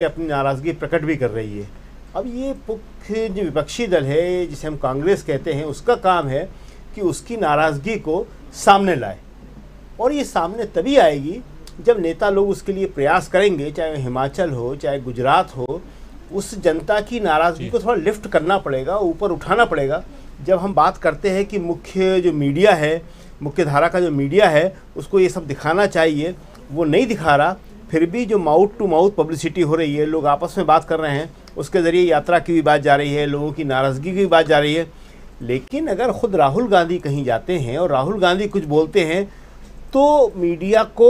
अपनी नाराज़गी प्रकट भी कर रही है। अब ये मुख्य जो विपक्षी दल है जिसे हम कांग्रेस कहते हैं, उसका काम है कि उसकी नाराज़गी को सामने लाए, और ये सामने तभी आएगी जब नेता लोग उसके लिए प्रयास करेंगे, चाहे हिमाचल हो चाहे गुजरात हो। उस जनता की नाराज़गी को थोड़ा लिफ्ट करना पड़ेगा, ऊपर उठाना पड़ेगा। जब हम बात करते हैं कि मुख्य जो मीडिया है, मुख्य धारा का जो मीडिया है, उसको ये सब दिखाना चाहिए, वो नहीं दिखा रहा। फिर भी जो माउथ टू माउथ पब्लिसिटी हो रही है, लोग आपस में बात कर रहे हैं, उसके ज़रिए यात्रा की भी बात जा रही है, लोगों की नाराज़गी की भी बात जा रही है। लेकिन अगर ख़ुद राहुल गांधी कहीं जाते हैं और राहुल गांधी कुछ बोलते हैं तो मीडिया को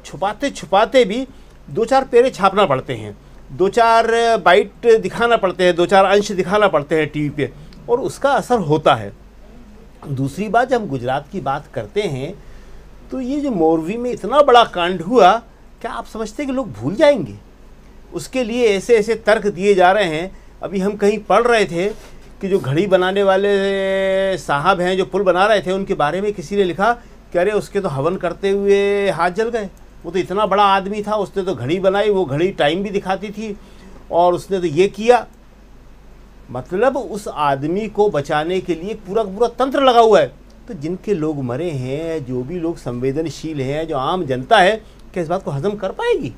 छुपाते छुपाते भी दो चार पेरे छापना पड़ते हैं, दो चार बाइट दिखाना पड़ते हैं, दो चार अंश दिखाना पड़ते हैं टीवी पे, और उसका असर होता है। दूसरी बात, जब हम गुजरात की बात करते हैं तो ये जो मोरवी में इतना बड़ा कांड हुआ, क्या आप समझते हैं कि लोग भूल जाएंगे? उसके लिए ऐसे ऐसे तर्क दिए जा रहे हैं। अभी हम कहीं पढ़ रहे थे कि जो घड़ी बनाने वाले साहब हैं, जो पुल बना रहे थे, उनके बारे में किसी ने लिखा कि अरे उसके तो हवन करते हुए हाथ जल गए, वो तो इतना बड़ा आदमी था, उसने तो घड़ी बनाई, वो घड़ी टाइम भी दिखाती थी, और उसने तो ये किया। मतलब उस आदमी को बचाने के लिए पूरा पूरा तंत्र लगा हुआ है। तो जिनके लोग मरे हैं, जो भी लोग संवेदनशील हैं, जो आम जनता है, क्या इस बात को हजम कर पाएगी?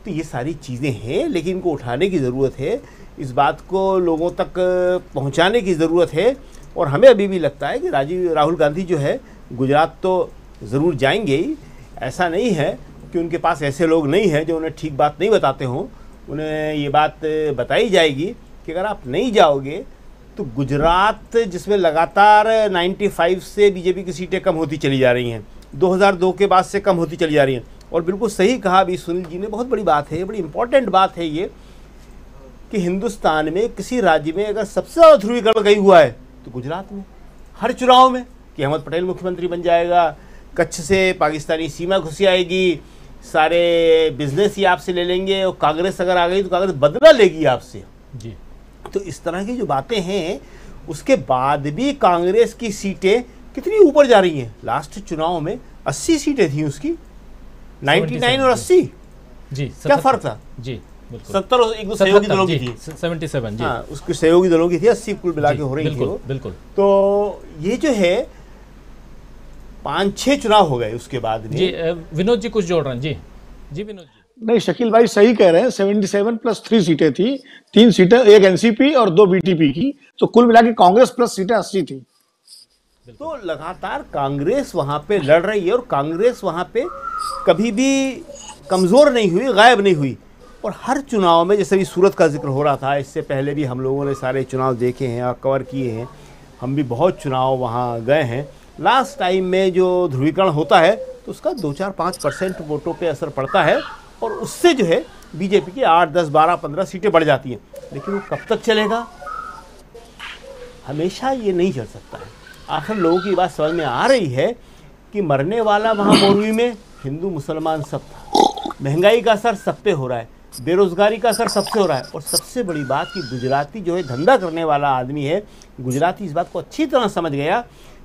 तो ये सारी चीज़ें हैं, लेकिन इनको उठाने की ज़रूरत है, इस बात को लोगों तक पहुंचाने की ज़रूरत है। और हमें अभी भी लगता है कि राहुल गांधी जो है गुजरात तो ज़रूर जाएंगे ही। ऐसा नहीं है कि उनके पास ऐसे लोग नहीं हैं जो उन्हें ठीक बात नहीं बताते हों। उन्हें ये बात बताई जाएगी कि अगर आप नहीं जाओगे तो गुजरात, जिसमें लगातार 95 से बीजेपी की सीटें कम होती चली जा रही हैं, 2002 के बाद से कम होती चली जा रही हैं। और बिल्कुल सही कहा अभी सुनील जी ने, बहुत बड़ी बात है, बड़ी इंपॉर्टेंट बात है ये, कि हिंदुस्तान में किसी राज्य में अगर सबसे ज़्यादा ध्रुवीकरण कहीं हुआ है तो गुजरात में। हर चुनाव में कि अहमद पटेल मुख्यमंत्री बन जाएगा, कच्छ से पाकिस्तानी सीमा घुसी आएगी, सारे बिजनेस ही आपसे ले लेंगे, और कांग्रेस अगर आ गई तो कांग्रेस बदला लेगी आपसे जी। तो इस तरह की जो बातें हैं, उसके बाद भी कांग्रेस की सीटें कितनी ऊपर जा रही हैं। लास्ट चुनाव में 80 सीटें थी उसकी, 99 और 80 जी, क्या फर्क था जी? 70 और एक दो सहयोगी दलों की थी, 77 जी। हाँ, उसकी सहयोगी दलों की थी, 80 कुल मिला के हो रही थी। बिल्कुल। तो ये जो है 5-6 चुनाव हो गए उसके बाद में जी। विनोद जी कुछ जोड़ रहे हैं जी विनोद जी। नहीं, शकील भाई सही कह रहे हैं, 77 प्लस 3 सीटें थी, 3 सीटें, एक एनसीपी और 2 बीटीपी की, तो कुल मिला के कांग्रेस प्लस सीटें 80 थी। तो लगातार कांग्रेस वहां पे लड़ रही है, और कांग्रेस वहां पे कभी भी कमजोर नहीं हुई, गायब नहीं हुई। और हर चुनाव में, जैसे भी सूरत का जिक्र हो रहा था, इससे पहले भी हम लोगों ने सारे चुनाव देखे हैं और कवर किए हैं, हम भी बहुत चुनाव वहाँ गए हैं। लास्ट टाइम में जो ध्रुवीकरण होता है तो उसका 2-4-5% वोटों पे असर पड़ता है, और उससे जो है बीजेपी की 8, 10, 12, 15 सीटें बढ़ जाती हैं। लेकिन वो कब तक चलेगा? हमेशा ये नहीं चल सकता है। आखिर लोगों की बात समझ में आ रही है कि मरने वाला वहाँ मोरवी में हिंदू मुसलमान सब था, महंगाई का असर सब पे हो रहा है, बेरोजगारी का असर सबसे हो रहा है, और सबसे बड़ी बात कि गुजराती जो है धंधा करने वाला आदमी है, गुजराती इस बात को अच्छी तरह समझ गया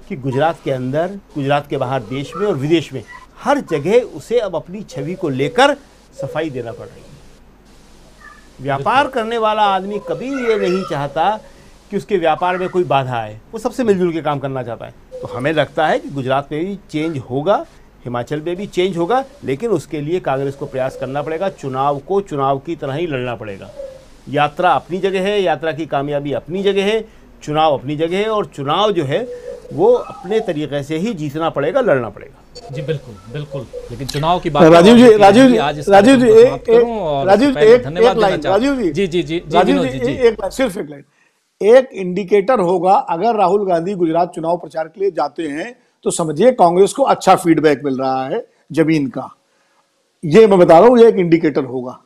कि गुजरात के अंदर, गुजरात के बाहर, देश में और विदेश में, हर जगह उसे अब अपनी छवि को लेकर सफाई देना पड़ रही है। व्यापार करने वाला आदमी कभी ये नहीं चाहता कि उसके व्यापार में कोई बाधा आए, वो सबसे मिलजुल के काम करना चाहता है। तो हमें लगता है कि गुजरात में भी चेंज होगा, हिमाचल में भी चेंज होगा, लेकिन उसके लिए कांग्रेस को प्रयास करना पड़ेगा, चुनाव को चुनाव की तरह ही लड़ना पड़ेगा। यात्रा अपनी जगह है, यात्रा की कामयाबी अपनी जगह है, चुनाव अपनी जगह है, और चुनाव जो है वो अपने तरीके से ही जीतना पड़ेगा, लड़ना पड़ेगा जी। बिल्कुल। लेकिन चुनाव की बात राजीव जी सिर्फ एक लाइन, एक इंडिकेटर होगा। अगर राहुल गांधी गुजरात चुनाव प्रचार के लिए जाते हैं तो समझिए कांग्रेस को अच्छा फीडबैक मिल रहा है जमीन का, ये मैं बता रहा हूं, ये एक इंडिकेटर होगा।